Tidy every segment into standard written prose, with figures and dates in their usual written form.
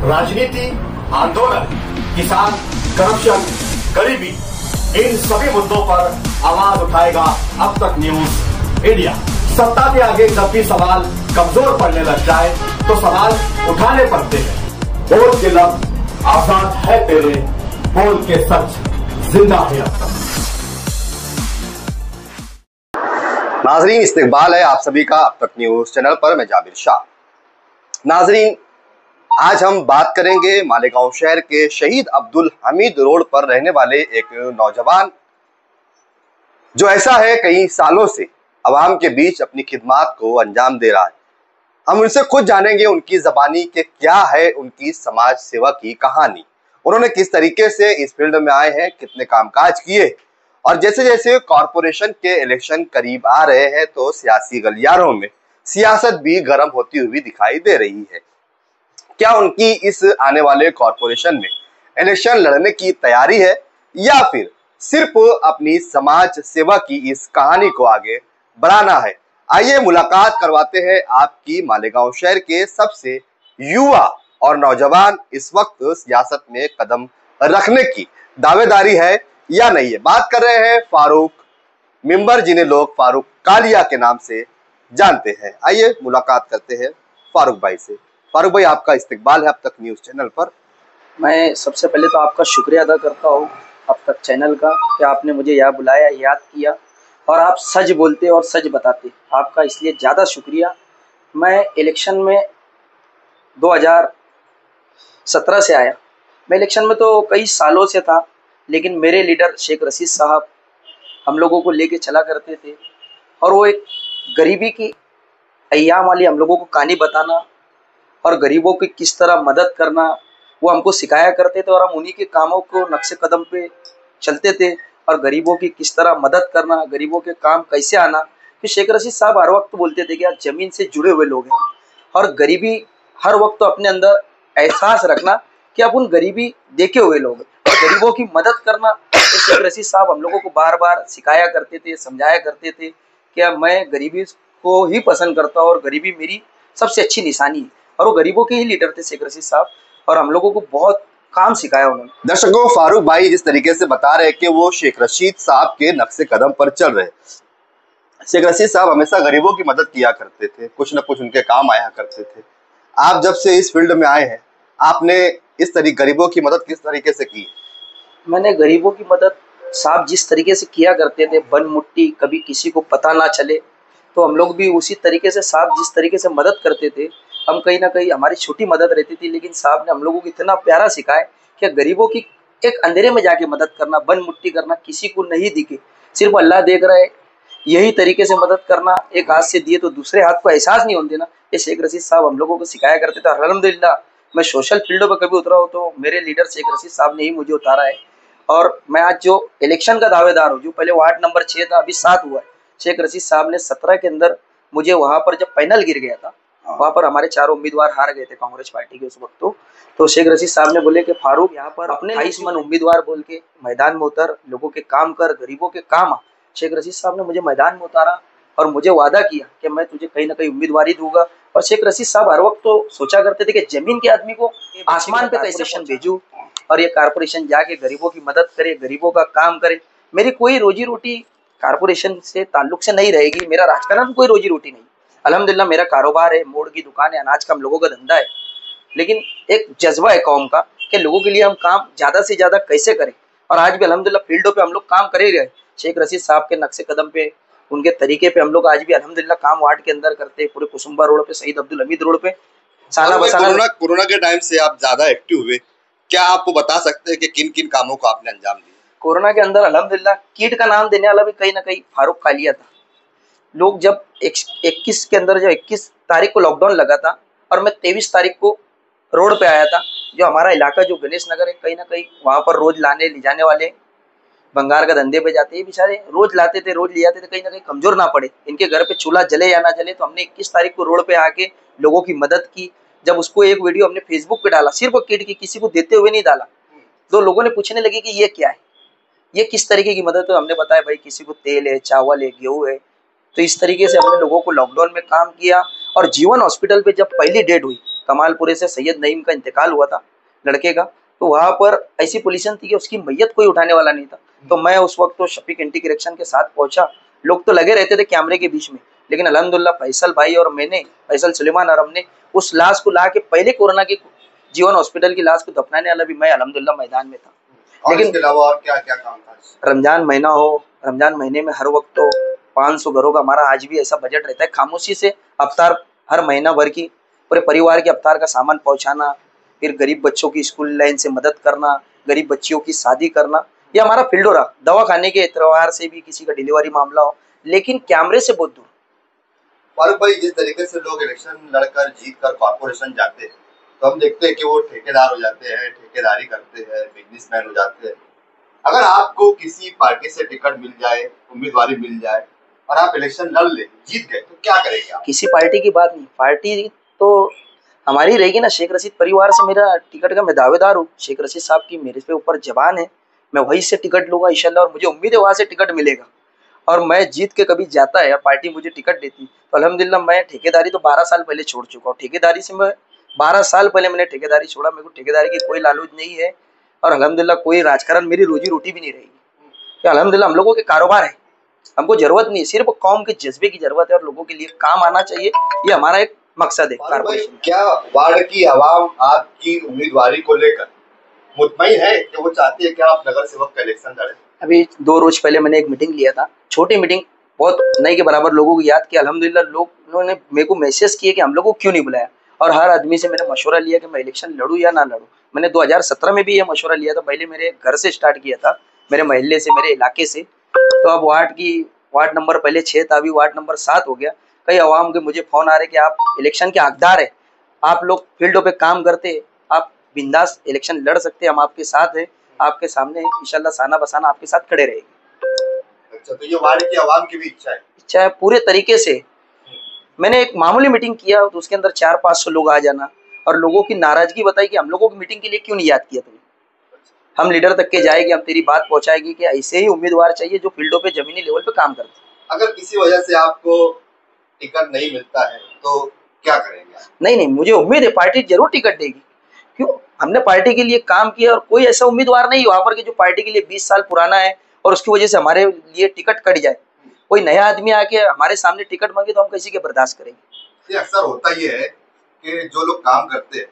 राजनीति, आंदोलन, किसान, करप्शन, गरीबी, इन सभी मुद्दों पर आवाज उठाएगा अब तक न्यूज इंडिया। सत्ता के आगे जब भी सवाल कमजोर पड़ने लग जाए तो सवाल उठाने पड़ते हैं। बोल के लफ्ज आजाद है तेरे, बोल के सच जिंदा है अब तक। नाजरीन, इस्तकबाल है आप सभी का अब तक न्यूज चैनल पर। मैं जाबिर शाह। नाजरीन, आज हम बात करेंगे मालेगांव शहर के शहीद अब्दुल हमीद रोड पर रहने वाले एक नौजवान जो ऐसा है कई सालों से अवाम के बीच अपनी खिदमत को अंजाम दे रहा है। हम उनसे खुद जानेंगे उनकी जबानी के क्या है उनकी समाज सेवा की कहानी, उन्होंने किस तरीके से इस फील्ड में आए हैं, कितने कामकाज किए, और जैसे जैसे कॉरपोरेशन के इलेक्शन करीब आ रहे हैं तो सियासी गलियारों में सियासत भी गर्म होती हुई दिखाई दे रही है। क्या उनकी इस आने वाले कॉरपोरेशन में इलेक्शन लड़ने की तैयारी है या फिर सिर्फ अपनी समाज सेवा की इस कहानी को आगे बढ़ाना है? आइए मुलाकात करवाते हैं आपकी मालेगांव शहर के सबसे युवा और नौजवान इस वक्त सियासत में कदम रखने की दावेदारी है या नहीं है। बात कर रहे हैं फारूक मेंबर, जिन्हें लोग फारूक कालिया के नाम से जानते हैं। आइए मुलाकात करते हैं फारूक भाई से। फारूक भाई, आपका इस्तकबाल है अब तक न्यूज चैनल पर। मैं सबसे पहले तो आपका शुक्रिया अदा करता हूँ अब तक चैनल का कि आपने मुझे यहाँ बुलाया, याद किया और आप सच बोलते और सच बताते, आपका इसलिए ज़्यादा शुक्रिया। मैं इलेक्शन में 2017 से आया। मैं इलेक्शन में तो कई सालों से था, लेकिन मेरे लीडर शेख रशीद साहब हम लोगों को लेके चला करते थे और वो एक गरीबी की अय्याम वाली हम लोगों को कहानी बताना और गरीबों की किस तरह मदद करना वो हमको सिखाया करते थे और हम उन्हीं के कामों को नक्शे कदम पे चलते थे और गरीबों की किस तरह मदद करना, गरीबों के काम कैसे आना। फिर शेख रशीद साहब हर वक्त बोलते थे कि आप ज़मीन से जुड़े हुए लोग हैं और गरीबी हर वक्त तो अपने अंदर एहसास रखना कि आप उन गरीबी देखे हुए लोग हैं और गरीबों की मदद करना। तो शेख रशीद साहब हम लोगों को बार बार सिखाया करते थे, समझाया करते थे कि मैं गरीबी को ही पसंद करता हूँ और गरीबी मेरी सबसे अच्छी निशानी है। और वो गरीबों के ही लीडर थे शेख रशीद साहब और हम लोगों को बहुत काम सिखाया उन्होंने। दर्शकों, फारूक भाई जिस तरीके से बता रहे हैं कि वो शेख रशीद साहब के नक्शे कदम पर चल रहे। शेख रशीद साहब हमेशा गरीबों की मदद किया करते थे, कुछ न कुछ उनके काम आया करते थे। आप जब से इस फील्ड में आए हैं, आपने इस तरीके गरीबों की मदद किस तरीके से की? मैंने गरीबों की मदद साहब जिस तरीके से किया करते थे, बन मुट्ठी, कभी किसी को पता ना चले, तो हम लोग भी उसी तरीके से साहब जिस तरीके से मदद करते थे, हम कहीं ना कहीं हमारी छोटी मदद रहती थी, लेकिन साहब ने हम लोगों को इतना प्यारा सिखाया कि गरीबों की एक अंधेरे में जाके मदद करना, बन मुट्ठी करना, किसी को नहीं दिखे, सिर्फ अल्लाह देख रहा है, यही तरीके से मदद करना। एक हाथ से दिए तो दूसरे हाथ को एहसास नहीं होने देना, ये शेख रशीद साहब हम लोगों को सिखाया करते थे। अल्हम्दुलिल्लाह मैं सोशल फील्डों पर कभी उतरा हो तो मेरे लीडर शेख रशीद साहब ने ही मुझे उतारा है। और मैं आज जो इलेक्शन का दावेदार हूँ, जो पहले वार्ड नंबर 6 था, अभी 7 हुआ है। शेख रशीद साहब ने 17 के अंदर मुझे वहाँ पर जब पैनल गिर गया था, वहाँ पर हमारे 4 उम्मीदवार हार गए थे कांग्रेस पार्टी के उस वक्त। तो शेख रशीद साहब ने बोले कि फारूक यहाँ पर अपने 28 मन उम्मीदवार बोल के मैदान में उतर, लोगों के काम कर, गरीबों के काम आ। शेख रशीद साहब ने मुझे मैदान में उतारा और मुझे वादा किया कि मैं तुझे कहीं ना कहीं उम्मीदवारी दूंगा। और शेख रशीद साहब हर वक्त तो सोचा करते थे कि जमीन के आदमी को आसमान पे कैसे भेजूं और ये कारपोरेशन जाके गरीबों की मदद करे, गरीबों का काम करे। मेरी कोई रोजी रोटी कारपोरेशन से ताल्लुक से नहीं रहेगी, मेरा राजकारण कोई रोजी रोटी नहीं। अल्हम्दुलिल्लाह मेरा कारोबार है, मोड़ की दुकान है, अनाज का हम लोगों का धंधा है, लेकिन एक जज्बा है कौम का कि लोगों के लिए हम काम ज़्यादा से ज़्यादा कैसे करें। और आज भी अल्हम्दुलिल्लाह फील्डों पे हम लोग काम करे गए। शेख रशीद साहब के नक्शे कदम पे, उनके तरीके पे हम लोग आज भी अल्हम्दुलिल्लाह काम वार्ड के अंदर करते हैं, पूरे कुसुम्बा रोड पे, शहीद अब्दुल हमीद रोड पे साला बसाना। कोरोना के टाइम से आप ज्यादा एक्टिव हुए, क्या आपको बता सकते हैं कि किन किन कामों को आपने अंजाम दिया? कोरोना के अंदर अल्हम्दुलिल्लाह किट का नाम देने वाला भी कहीं ना कहीं फारूक कालिया था। लोग जब 21 के अंदर, जब 21 तारीख को लॉकडाउन लगा था और मैं 23 तारीख को रोड पे आया था, जो हमारा इलाका जो गणेश नगर है, कहीं ना कहीं वहाँ पर रोज लाने ले जाने वाले बंगार का धंधे पे जाते हैं बेचारे, रोज लाते थे, रोज ले जाते थे, कहीं ना कहीं कमजोर ना पड़े, इनके घर पे चूल्हा जले या ना जले। तो हमने 21 तारीख को रोड पे आके लोगों की मदद की। जब उसको एक वीडियो हमने फेसबुक पे डाला, सिर्फ किट की, किसी को देते हुए नहीं डाला, तो लोगों ने पूछने लगे कि ये क्या है, ये किस तरीके की मदद है। तो हमने बताया भाई किसी को तेल है, चावल है, गेहूँ है। तो इस तरीके से हमने लोगों को लॉकडाउन में काम किया और जीवन हॉस्पिटल पे जब पहली डेट हुई, कमालपुरे से सैयद नईम का इंतकाल हुआ था लड़के का, तो वहां पर ऐसी पोजीशन थी कि उसकी मैयत कोई उठाने वाला नहीं था। तो मैं उस वक्त तो शफीक एंटी करेक्शन के साथ पहुंचा। लोग तो लगे रहते थे कैमरे के बीच में, लेकिन अल्हम्दुलिल्लाह फैसल भाई और मैंने, फैसल सुलेमान और हमने उस लाश को ला के पहले कोरोना की जीवन हॉस्पिटल की लाश को दफनाने वाला भी मैं अल्हम्दुलिल्लाह मैदान में था। और लेकिन इसके अलावा और क्या क्या काम था? रमजान महीना हो, रमजान महीने में हर वक्त तो 500 घरों का हमारा आज भी ऐसा बजट रहता है, खामोशी से अफ्तार हर महीना भर की पूरे परिवार के अफ्तार का सामान पहुंचाना, फिर गरीब बच्चों की स्कूल लाइन से मदद करना, गरीब बच्चियों की शादी करना, ये हमारा फील्ड हो रहा। दवा खाने के एतवार से भी किसी का डिलीवरी मामला हो, लेकिन कैमरे से बहुत दूर। फारूक भाई, जिस तरीके से लोग इलेक्शन लड़कर जीत कर कॉर्पोरेशन जाते हैं, तो हम देखते हैं कि वो ठेकेदार हो जाते हैं, ठेकेदारी करते हैं, बिजनेसमैन हो जाते हैं। अगर आपको किसी पार्टी से टिकट मिल जाए, उम्मीदवारी मिल जाए और आप इलेक्शन लड़ ले, जीत गए, तो क्या करेंगे आप? किसी पार्टी की बात नहीं, पार्टी तो हमारी रहेगी ना। शेख रशीद परिवार से मेरा टिकट का मैं दावेदार हूँ। शेख रशीद साहब की मेरे पे ऊपर जबान है, मैं वहीं से टिकट लूंगा इंशाल्लाह, और मुझे उम्मीद है वहां से टिकट मिलेगा। और मैं जीत के कभी जाता है या पार्टी मुझे टिकट देती तो अल्हम्दुलिल्लाह, मैं ठेकेदारी तो 12 साल पहले छोड़ चुका हूँ। ठेकेदारी से मैं 12 साल पहले मैंने ठेकेदारी छोड़ा। मेरे को ठेकेदारी की कोई लालूच नहीं है, और अल्हम्दुलिल्लाह कोई राजकारण मेरी रोजी रोटी भी नहीं रहेगी। अल्हम्दुलिल्लाह हम लोगों के कारोबार है, हमको जरूरत नहीं है, सिर्फ कौम के जज्बे की जरूरत है और लोगों के लिए काम आना चाहिए, ये हमारा एक मकसद है। क्या वार्ड की आवाम आपकी उम्मीदवारी को लेकर मुतमईन है कि वो चाहती है कि आप नगर सेवक का इलेक्शन लड़ें? अभी 2 रोज पहले मैंने एक मीटिंग लिया था, छोटी मीटिंग, बहुत नहीं के बराबर लोगों को याद किया। अल्हम्दुलिल्लाह लोगों ने मेरे को मैसेज किए कि हम लोगों को क्यों नहीं बुलाया, और हर आदमी से मैंने मशवरा लिया कि मैं इलेक्शन लड़ूं या ना लड़ूं। मैंने 2017 में भी ये मशवरा लिया था, पहले मेरे घर से स्टार्ट किया था, मेरे मोहल्ले से, मेरे इलाके से। तो अब वार्ड नंबर पहले 6 था, अभी वार्ड नंबर 7 हो गया। कई अवाम के मुझे फोन आ रहे कि आप इलेक्शन के हकदार है, आप लोग फील्डों पे काम करते, आप बिंदास इलेक्शन लड़ सकते, हम आपके साथ हैं, आपके सामने इंशाल्लाह साना बसाना आपके साथ खड़े रहेंगे। अच्छा, तो ये वार्ड की आवाम की भी इच्छा है पूरे तरीके से। मैंने एक मामूली मीटिंग किया तो उसके अंदर 400-500 लोग आ जाना, और लोगों की नाराजगी बताई कि हम लोगों की मीटिंग के लिए क्यों नहीं याद किया तुमने। हम लीडर तक के जाएंगे, हम तेरी बात पहुंचाएंगे कि ऐसे ही उम्मीदवार चाहिए जो फील्डों पे जमीनी लेवल पे काम करते। अगर किसी वजह से आपको टिकट नहीं मिलता है तो क्या करेंगे आप? नहीं, मुझे उम्मीद है पार्टी जरूर टिकट देगी। क्यों, हमने पार्टी के लिए काम किया, और कोई ऐसा उम्मीदवार नहीं वहां पर कि जो पार्टी के लिए 20 साल पुराना है और उसकी वजह से हमारे लिए टिकट कट जाए। कोई नया आदमी आके हमारे सामने टिकट मांगे तो हम किसी के बर्दाश्त करेंगे। ये अक्सर होता ही है कि जो लोग काम करते हैं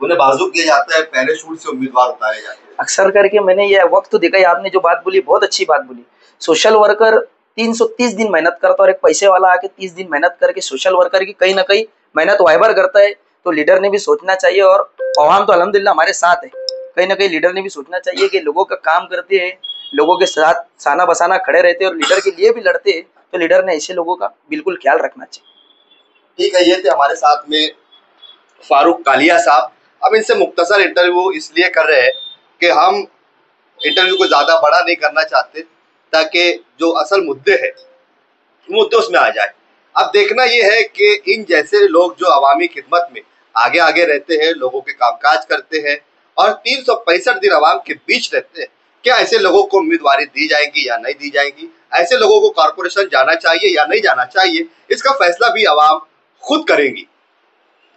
उन्हें बाजू किया जाता है, पैराशूट से उम्मीदवार उतारे जाते हैं। अक्सर करके मैंने ये वक्त तो देखा है। आपने जो बात बोली बहुत अच्छी बात बोली। सोशल वर्कर 330 दिन मेहनत करता है, और एक पैसे वाला आके 30 दिन मेहनत करके सोशल वर्कर की कहीं ना कहीं मेहनत वाइबर करता है। तो लीडर ने भी सोचना चाहिए, और अवाम तो अल्हम्दुलिल्लाह हमारे साथ है, कहीं ना कहीं लीडर ने भी सोचना चाहिए कि लोगों का काम करते हैं, लोगों के साथ साना बसाना खड़े रहते हैं और लीडर के लिए भी लड़ते हैं, तो लीडर ने ऐसे लोगों का बिल्कुल ख्याल रखना चाहिए। ठीक है, ये थे हमारे साथ में फारूक कालिया साहब। अब इनसे मुख्तसर इंटरव्यू इसलिए कर रहे हैं कि हम इंटरव्यू को ज़्यादा बड़ा नहीं करना चाहते, ताकि जो असल मुद्दे हैं मुद्दे उसमें आ जाए। अब देखना ये है कि इन जैसे लोग जो अवामी खिदमत में आगे आगे रहते हैं, लोगों के कामकाज करते हैं और 365 दिन अवाम के बीच रहते हैं, क्या ऐसे लोगों को उम्मीदवारी दी जाएगी या नहीं दी जाएगी, ऐसे लोगों को कॉर्पोरेशन जाना चाहिए या नहीं जाना चाहिए, इसका फैसला भी अवाम खुद करेंगी।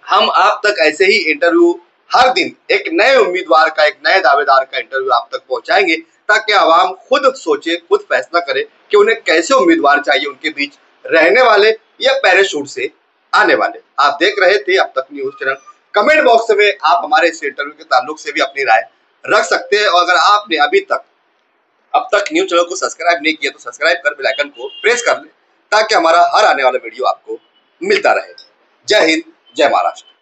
हम आप तक ऐसे ही इंटरव्यू हर दिन एक नए उम्मीदवार का, एक नए दावेदार का इंटरव्यू आप तक पहुंचाएंगे, ताकि आवाम खुद सोचे, खुद फैसला करे कि उन्हें कैसे उम्मीदवार चाहिए, उनके बीच रहने वाले या पैराशूट से आने वाले। आप देख रहे थे अब तक न्यूज चैनल। कमेंट बॉक्स में आप हमारे इस इंटरव्यू के ताल्लुक से भी अपनी राय रख सकते हैं, और अगर आपने अब तक न्यूज चैनल को सब्सक्राइब नहीं किया तो सब्सक्राइब कर बेल आइकन को प्रेस कर ले, ताकि हमारा हर आने वाला वीडियो आपको मिलता रहे। जय हिंद, जय महाराष्ट्र।